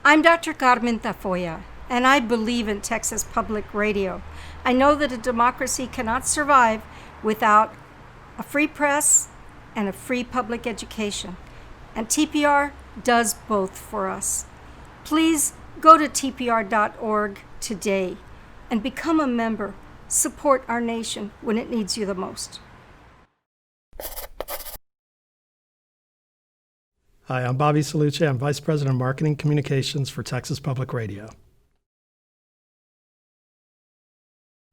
I'm Dr. Carmen Tafoya, and I believe in Texas Public Radio. I know that a democracy cannot survive without a free press and a free public education, and TPR does both for us. Please go to tpr.org today and become a member. Support our nation when it needs you the most. Hi, I'm Bobby Salucci. I'm Vice President of Marketing Communications for Texas Public Radio.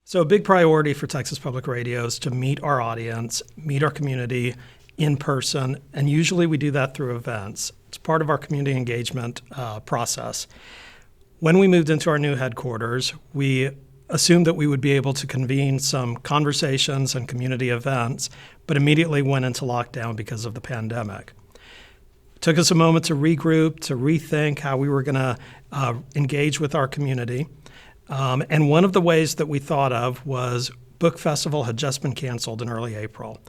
So a big priority for Texas Public Radio is to meet our audience, meet our community in person, and usually we do that through events. It's part of our community engagement process. When we moved into our new headquarters, we assumed that we would be able to convene some conversations and community events, but immediately went into lockdown because of the pandemic. It took us a moment to regroup, to rethink how we were going to engage with our community. And one of the ways that we thought of was Book Festival had just been canceled in early April.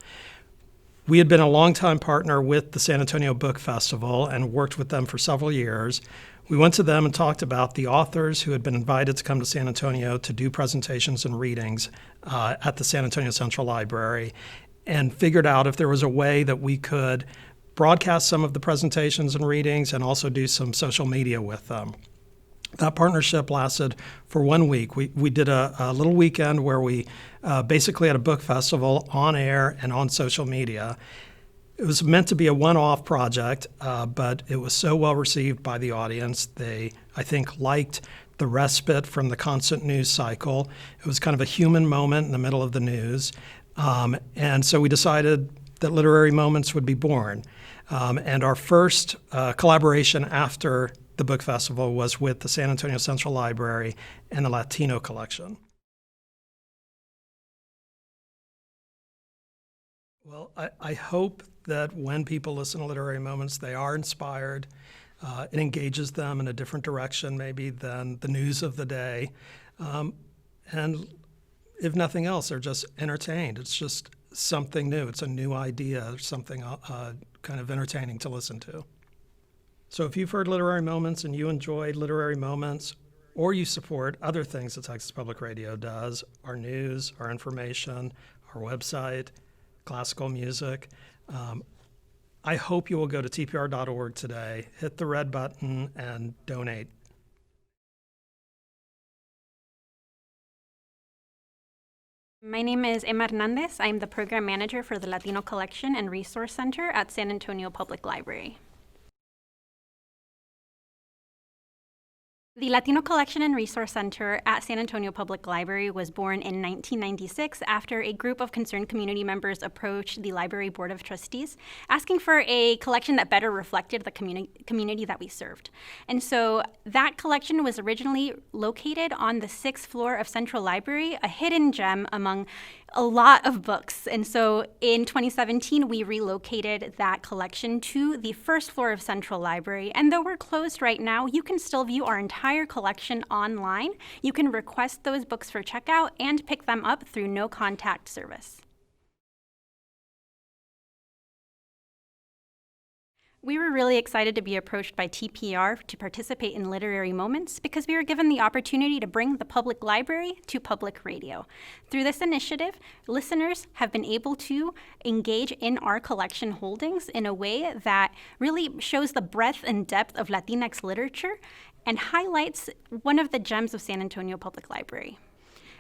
We had been a longtime partner with the San Antonio Book Festival and worked with them for several years. We went to them and talked about the authors who had been invited to come to San Antonio to do presentations and readings at the San Antonio Central Library, and figured out if there was a way that we could broadcast some of the presentations and readings and also do some social media with them. That partnership lasted for 1 week. We did a little weekend where we basically had a book festival on air and on social media. It was meant to be a one-off project, but it was so well received by the audience. They, I think, liked the respite from the constant news cycle. It was kind of a human moment in the middle of the news. And so we decided that Literary Moments would be born. And our first collaboration after the book festival was with the San Antonio Central Library and the Latino collection. Well, I hope that when people listen to Literary Moments, they are inspired. It engages them in a different direction maybe than the news of the day. And if nothing else, they're just entertained. It's just something new. It's a new idea, something kind of entertaining to listen to. So if you've heard Literary Moments and you enjoyed Literary Moments, or you support other things that Texas Public Radio does, our news, our information, our website, classical music, I hope you will go to tpr.org today, hit the red button, and donate. My name is Emma Hernandez. I'm the Program Manager for the Latino Collection and Resource Center at San Antonio Public Library. The Latino Collection and Resource Center at San Antonio Public Library was born in 1996 after a group of concerned community members approached the Library Board of Trustees asking for a collection that better reflected the community that we served. And so that collection was originally located on the 6th floor of Central Library, a hidden gem among a lot of books. And so in 2017, we relocated that collection to the 1st floor of Central Library. And though we're closed right now, you can still view our entire collection online. You can request those books for checkout and pick them up through no contact service. We were really excited to be approached by TPR to participate in Literary Moments because we were given the opportunity to bring the public library to public radio. Through this initiative, listeners have been able to engage in our collection holdings in a way that really shows the breadth and depth of Latinx literature and highlights one of the gems of San Antonio Public Library.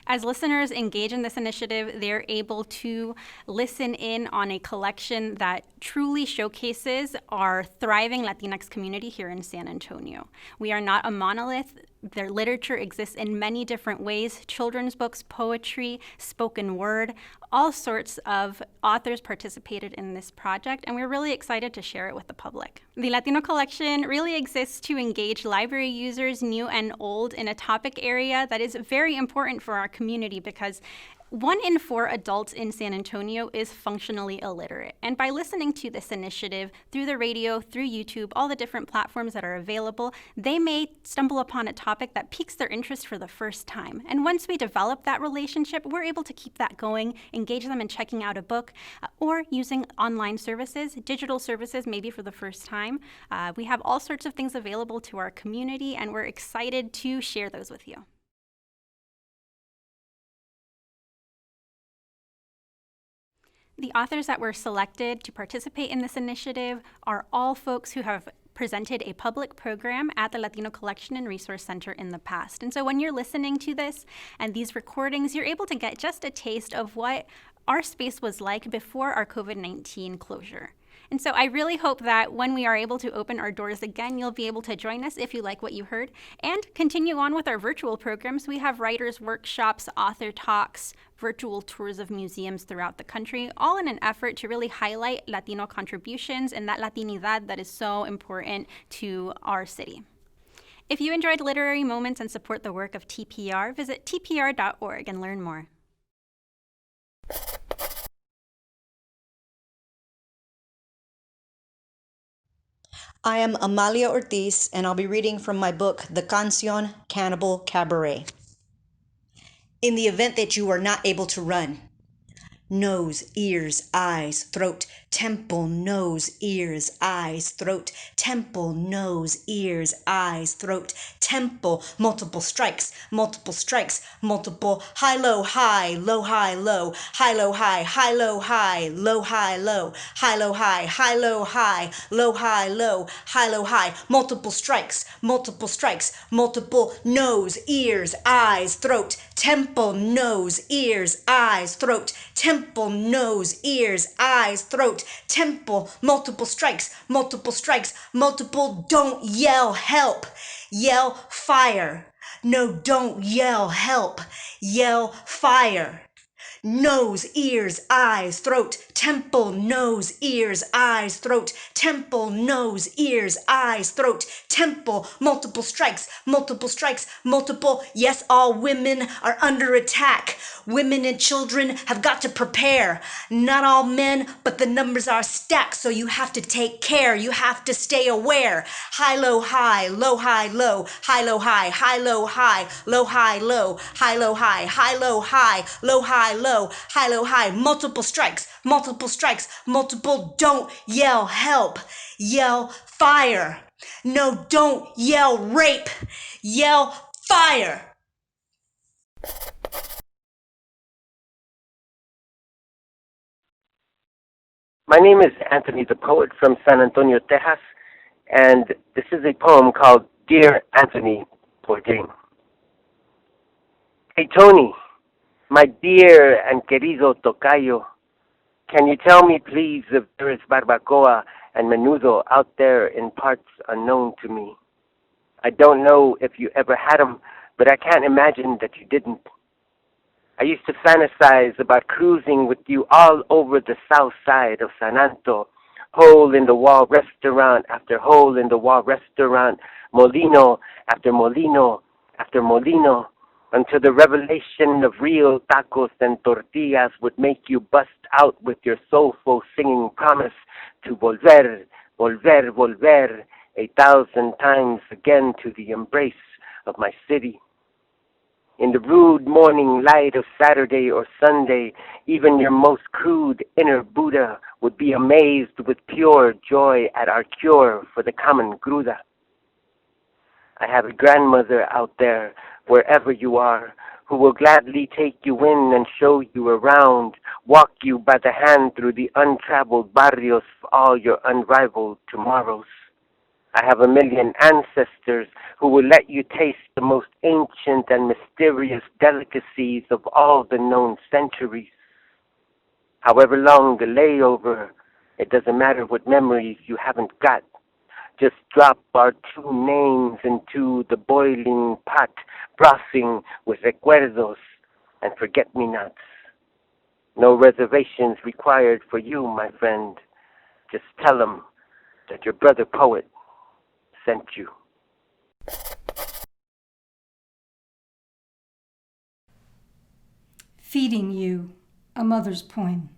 As listeners engage in this initiative, they're able to listen in on a collection that truly showcases our thriving Latinx community here in San Antonio. We are not a monolith. Their literature exists in many different ways: children's books, poetry, spoken word. All sorts of authors participated in this project, and we're really excited to share it with the public. The Latino Collection really exists to engage library users, new and old, in a topic area that is very important for our community because 1 in 4 adults in San Antonio is functionally illiterate. And by listening to this initiative through the radio, through YouTube, all the different platforms that are available, they may stumble upon a topic that piques their interest for the first time. And once we develop that relationship, we're able to keep that going, engage them in checking out a book, or using online services, digital services, maybe for the first time. We have all sorts of things available to our community, and we're excited to share those with you. The authors that were selected to participate in this initiative are all folks who have presented a public program at the Latino Collection and Resource Center in the past. And so when you're listening to this and these recordings, you're able to get just a taste of what our space was like before our COVID-19 closure. And so I really hope that when we are able to open our doors again, you'll be able to join us if you like what you heard and continue on with our virtual programs. We have writers' workshops, author talks, virtual tours of museums throughout the country, all in an effort to really highlight Latino contributions and that Latinidad that is so important to our city. If you enjoyed Literary Moments and support the work of TPR, visit tpr.org and learn more. I am Amalia Ortiz, and I'll be reading from my book, The Canción Cannibal Cabaret. In the event that you are not able to run, nose, ears, eyes, throat, temple, nose, ears, eyes, throat, temple, nose, ears, eyes, throat, temple, multiple strikes, multiple strikes, multiple high, low, high, low, high, low, high, low, high, high, low, high, low, high, low, high, low, high, high, low, high, low, high, low, high, low, high, multiple strikes, multiple nose, ears, eyes, throat, temple, nose, ears, eyes, throat, temple, nose, ears, eyes, throat, temple, multiple strikes, multiple, don't yell help, yell fire. No, don't yell help, yell fire. Nose, ears, eyes, throat, temple, nose, ears, eyes, throat, temple, nose, ears, eyes, throat, temple, multiple strikes, multiple, yes, all women are under attack. Women and children have got to prepare. Not all men, but the numbers are stacked, so you have to take care. You have to stay aware. High, low, high, low, high, low, high, low, high, high, low, high, low, high, low, high, low, high, high, low, high, low, high, low, high, low, high, multiple strikes, multiple, don't yell help, yell fire. No, don't yell rape, yell fire. My name is Anthony the Poet from San Antonio, Texas, and this is a poem called Dear Anthony Bourdain. Hey Tony, my dear and querido tocayo, can you tell me please if there is barbacoa and menudo out there in parts unknown to me? I don't know if you ever had them, but I can't imagine that you didn't. I used to fantasize about cruising with you all over the south side of San Anto, hole-in-the-wall restaurant after hole-in-the-wall restaurant, molino after molino after molino, until the revelation of real tacos and tortillas would make you bust out with your soulful singing promise to volver, volver, volver, 1,000 times again to the embrace of my city. In the rude morning light of Saturday or Sunday, even your most crude inner Buddha would be amazed with pure joy at our cure for the common gruda. I have a grandmother out there, wherever you are, who will gladly take you in and show you around, walk you by the hand through the untraveled barrios of all your unrivaled tomorrows. I have a million ancestors who will let you taste the most ancient and mysterious delicacies of all the known centuries. However long the layover, it doesn't matter what memories you haven't got. Just drop our two names into the boiling pot, brothing with recuerdos and forget-me-nots. No reservations required for you, my friend. Just tell them that your brother poet sent you. Feeding You, a Mother's Poem.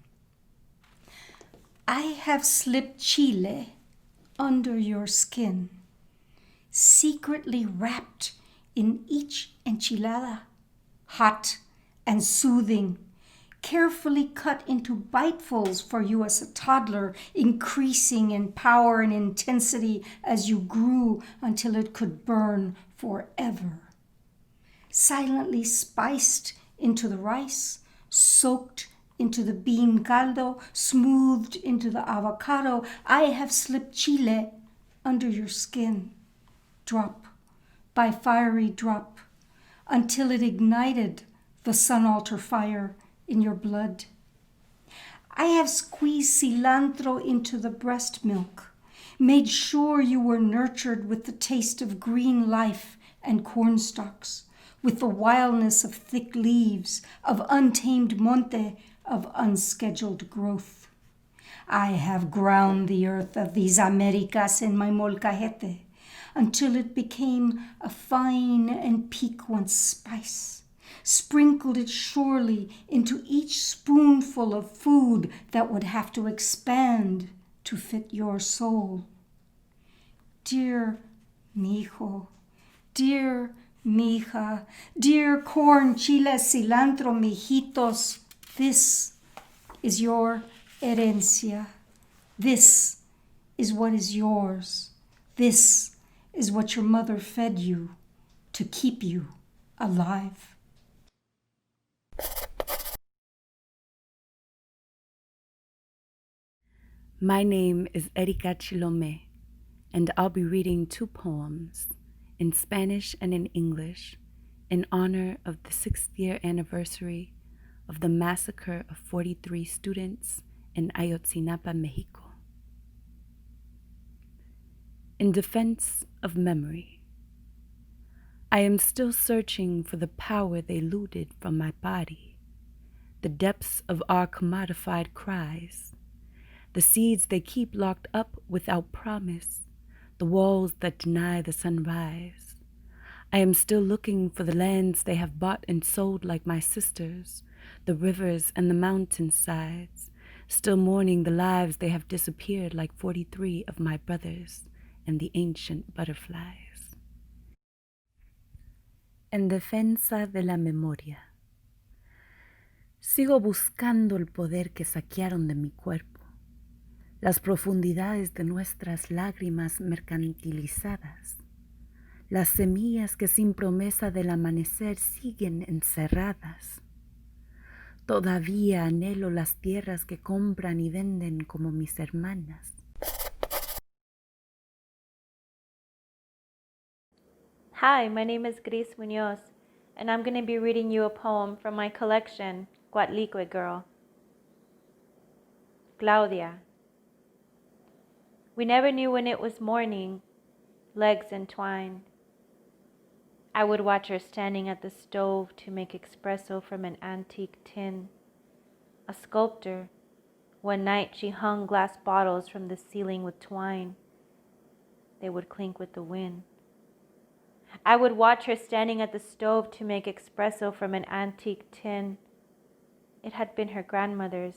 I have slipped chile under your skin, secretly wrapped in each enchilada, hot and soothing, carefully cut into bitefuls for you as a toddler, increasing in power and intensity as you grew until it could burn forever. Silently spiced into the rice, soaked into the bean caldo, smoothed into the avocado, I have slipped chile under your skin, drop by fiery drop, until it ignited the sun altar fire in your blood. I have squeezed cilantro into the breast milk, made sure you were nurtured with the taste of green life and cornstalks, with the wildness of thick leaves, of untamed monte, of unscheduled growth. I have ground the earth of these Americas in my molcajete until it became a fine and piquant spice, sprinkled it surely into each spoonful of food that would have to expand to fit your soul. Dear mijo, dear mija, dear corn, chile, cilantro, mijitos, this is your herencia. This is what is yours. This is what your mother fed you to keep you alive. My name is Erika Chilome, and I'll be reading 2 poems in Spanish and in English in honor of the 6th year anniversary of the massacre of 43 students in Ayotzinapa, Mexico. In defense of memory, I am still searching for the power they looted from my body, the depths of our commodified cries, the seeds they keep locked up without promise, the walls that deny the sunrise. I am still looking for the lands they have bought and sold like my sisters, the rivers and the mountainsides, still mourning the lives they have disappeared like 43 of my brothers and the ancient butterflies. En defensa de la memoria. Sigo buscando el poder que saquearon de mi cuerpo, las profundidades de nuestras lágrimas mercantilizadas, las semillas que sin promesa del amanecer siguen encerradas. Todavía anhelo las tierras que compran y venden como mis hermanas. Hi, my name is Gris Munoz, and I'm going to be reading you a poem from my collection, Guatlicue Girl. Claudia. We never knew when it was morning, legs entwined. I would watch her standing at the stove to make espresso from an antique tin. A sculptor, one night she hung glass bottles from the ceiling with twine. They would clink with the wind. I would watch her standing at the stove to make espresso from an antique tin. It had been her grandmother's,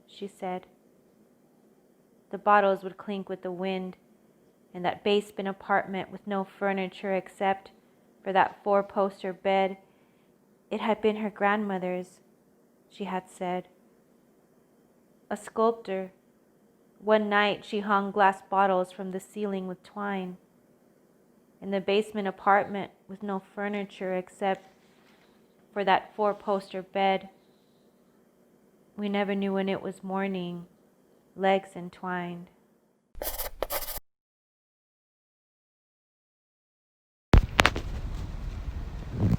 she said. The bottles would clink with the wind in that basement apartment with no furniture except for that 4-poster bed. It had been her grandmother's, she had said. A sculptor. One night she hung glass bottles from the ceiling with twine. In the basement apartment with no furniture except for that 4-poster bed. We never knew when it was morning, legs entwined.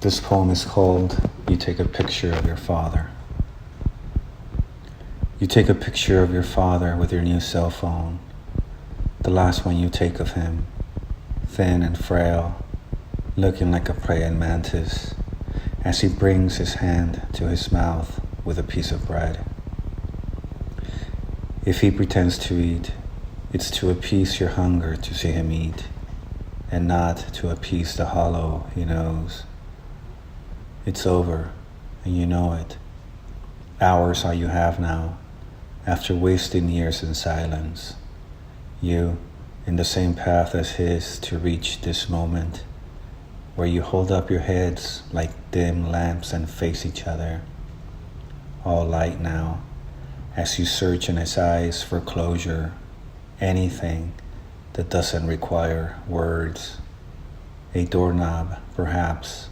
This poem is called You Take a Picture of Your Father. You take a picture of your father with your new cell phone, the last one you take of him, thin and frail, looking like a praying mantis, as he brings his hand to his mouth with a piece of bread. If he pretends to eat, it's to appease your hunger to see him eat, and not to appease the hollow he knows. It's over, and you know it, Hours all you have now, after wasting years in silence. You, in the same path as his to reach this moment, where you hold up your heads like dim lamps and face each other. All light now, as you search in his eyes for closure, anything that doesn't require words. A doorknob, perhaps,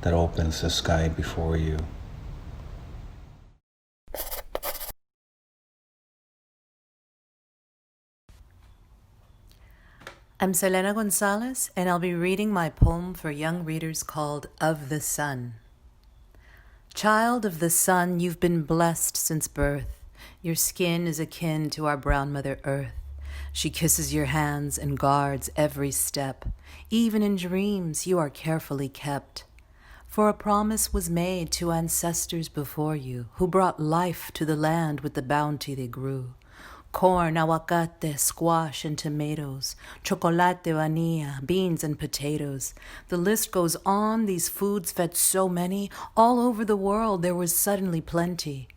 that opens the sky before you. I'm Selena Gonzalez, and I'll be reading my poem for young readers called Of the Sun. Child of the sun, you've been blessed since birth. Your skin is akin to our brown Mother Earth. She kisses your hands and guards every step. Even in dreams, you are carefully kept. For a promise was made to ancestors before you, who brought life to the land with the bounty they grew. Corn, aguacate, squash, and tomatoes, chocolate, vanilla, beans, and potatoes. The list goes on. These foods fed so many. All over the world there was suddenly plenty.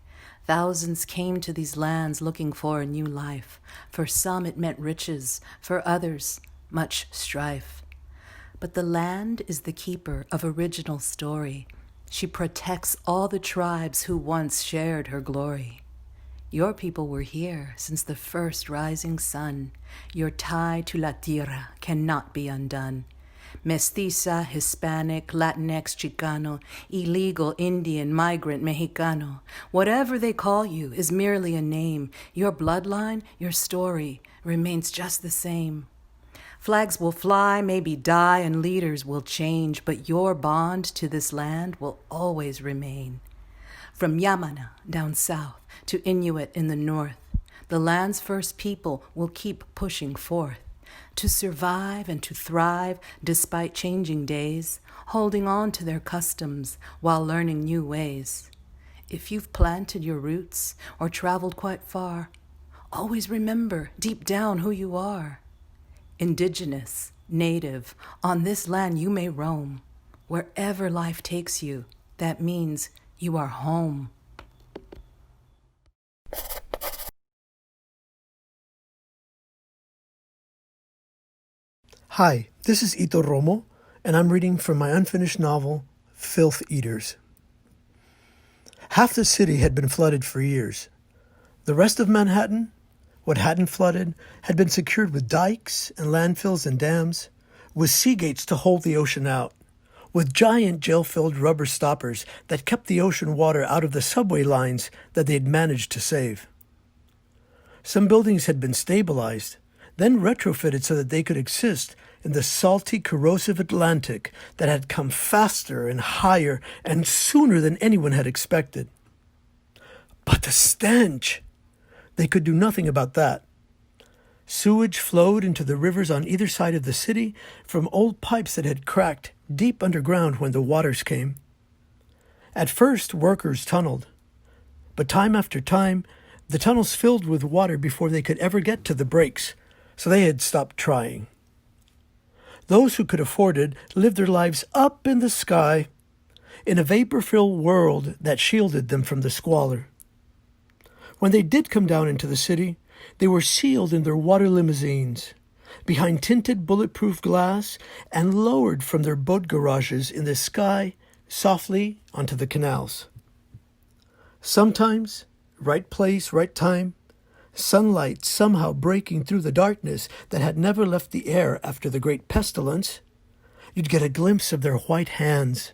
Thousands came to these lands looking for a new life. For some it meant riches, for others much strife. But the land is the keeper of original story. She protects all the tribes who once shared her glory. Your people were here since the first rising sun. Your tie to la tierra cannot be undone. Mestiza, Hispanic, Latinx, Chicano, illegal, Indian, migrant, Mexicano. Whatever they call you is merely a name. Your bloodline, your story remains just the same. Flags will fly, maybe die, and leaders will change, but your bond to this land will always remain. From Yamana down south to Inuit in the north, the land's first people will keep pushing forth to survive and to thrive despite changing days, holding on to their customs while learning new ways. If you've planted your roots or traveled quite far, always remember deep down who you are. Indigenous, native, on this land you may roam. Wherever life takes you, that means you are home. Hi, this is Ito Romo, and I'm reading from my unfinished novel, Filth Eaters. Half the city had been flooded for years. The rest of Manhattan, what hadn't flooded, had been secured with dikes and landfills and dams, with sea gates to hold the ocean out, with giant gel-filled rubber stoppers that kept the ocean water out of the subway lines that they had managed to save. Some buildings had been stabilized, then retrofitted so that they could exist in the salty, corrosive Atlantic that had come faster and higher and sooner than anyone had expected. But the stench! They could do nothing about that. Sewage flowed into the rivers on either side of the city from old pipes that had cracked deep underground when the waters came. At first, workers tunneled. But time after time, the tunnels filled with water before they could ever get to the breaks, so they had stopped trying. Those who could afford it lived their lives up in the sky, in a vapor-filled world that shielded them from the squalor. When they did come down into the city, they were sealed in their water limousines, behind tinted bulletproof glass, and lowered from their boat garages in the sky softly onto the canals. Sometimes, right place, right time, sunlight somehow breaking through the darkness that had never left the air after the great pestilence, you'd get a glimpse of their white hands,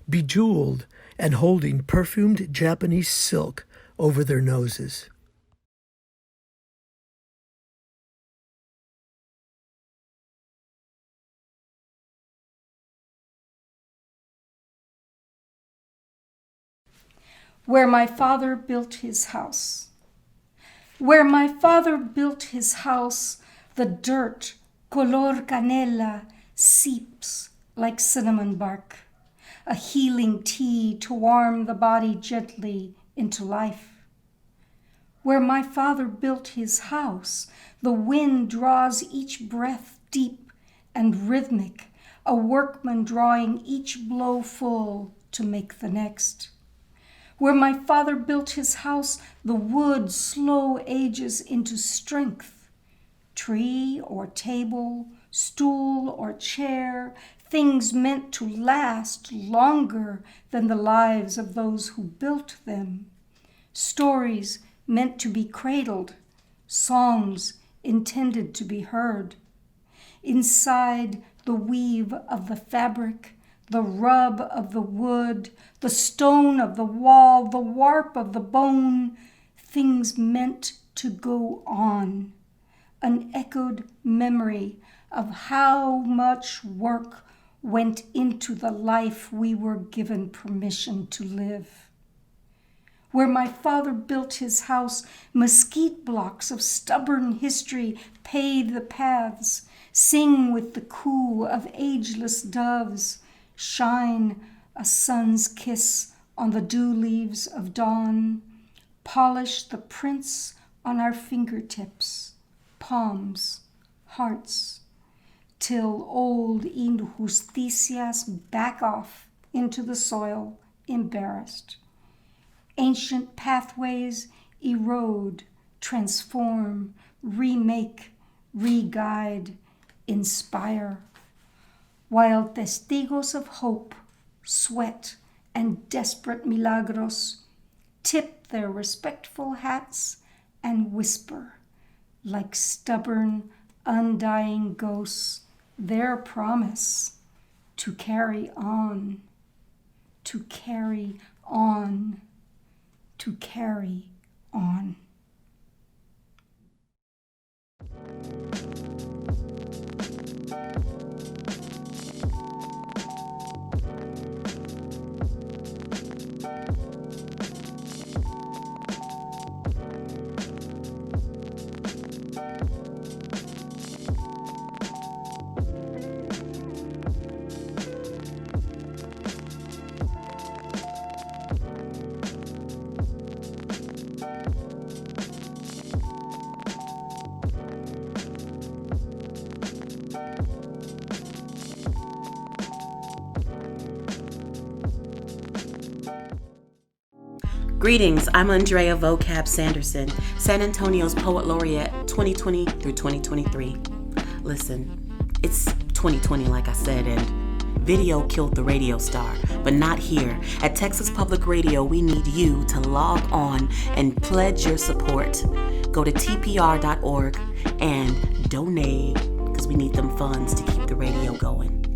bejeweled and holding perfumed Japanese silk over their noses. Where my father built his house. Where my father built his house, the dirt, color canela, seeps like cinnamon bark, a healing tea to warm the body gently into life. Where my father built his house, the wind draws each breath deep and rhythmic, a workman drawing each blow full to make the next. Where my father built his house, the wood slow ages into strength. Tree or table, stool or chair, things meant to last longer than the lives of those who built them. Stories meant to be cradled, songs intended to be heard. Inside the weave of the fabric, the rub of the wood, the stone of the wall, the warp of the bone, things meant to go on. An echoed memory of how much work went into the life we were given permission to live. Where my father built his house, mesquite blocks of stubborn history pave the paths, sing with the coo of ageless doves, shine a sun's kiss on the dew leaves of dawn, polish the prints on our fingertips, palms, hearts, till old injusticias back off into the soil, embarrassed. Ancient pathways erode, transform, remake, re-guide, inspire, while testigos of hope, sweat, and desperate milagros tip their respectful hats and whisper, like stubborn, undying ghosts, their promise to carry on, to carry on, to carry on. Greetings, I'm Andrea Vocab Sanderson, San Antonio's Poet Laureate 2020 through 2023. Listen, it's 2020 like I said, and video killed the radio star, but not here. At Texas Public Radio, we need you to log on and pledge your support. Go to tpr.org and donate, because we need them funds to keep the radio going.